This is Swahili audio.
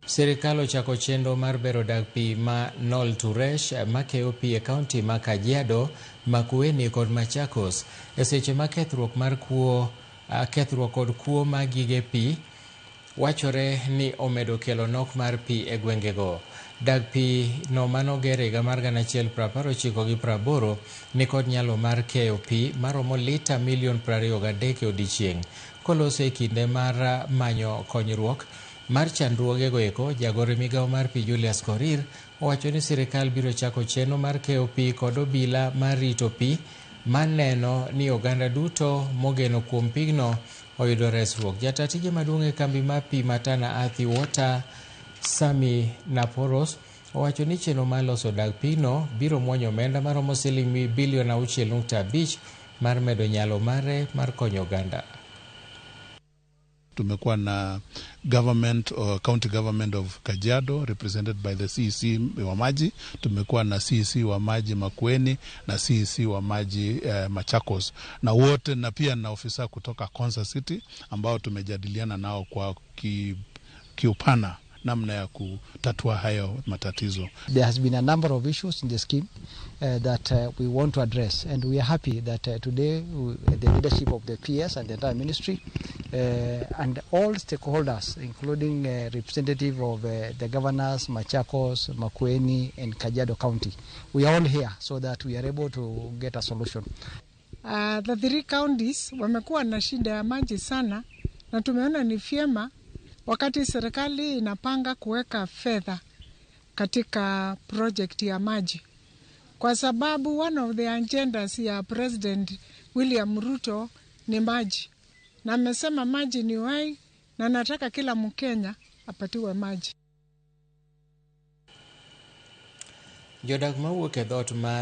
Sirikal ochako chenro mar bero dag pi ma Nol Turesh makeyo pi e kaunti ma Kajiado, Makueni kod Machakos. E seche ma kethruok kod kuo mag gige pi wachore ni omedo kelo nok mar pi e gwengego. Dag pi no manoger higa mar 1980 ni kod nyalo mar keyo pi maromo lita milion 23 e odiechieng'. Kolose e kinde mar manyo konyruok mar chandruogego eko, jagoro migawo mar pi Julius Korir owacho ni sirikal biro chako chenro mar keyo pi kod obila mar rito pi maneno ni oganda duto mogeno kuom pigno oyudo resruok. Jata tije maduong' e kambi mar pi Matana Athi Water Sami Naporos owacho ni chenro mar loso dag pino biro muonyo omenda maromo siling bilion 6.5 mar medo nyalo mare mar konyo oganda. Tumekuwa na government or county government of Kajiado represented by the CEC wa maji. Tumekuwa na CEC wa maji Makueni na CEC wa maji Machakos, na wote na pia na ofisa kutoka Konza City ambao tumejadiliana nao kwa kiupana namna ya kutatua hayo matatizo. There has been a number of issues in the scheme that we want to address, and we are happy that today the leadership of the PS and the entire ministry and all stakeholders, including representative of the governors, Machakos, Makueni and Kajiado County, we are all here so that we are able to get a solution. The three counties wamekuwa na shida ya maji sana, na tumeona ni vyema wakati serikali inapanga kuweka fedha katika project ya maji, kwa sababu one of the agendas ya President William Ruto ni maji, na amesema maji ni uhai na nataka kila Mkenya apatiwe maji. Jodak mawuok e dhoot mar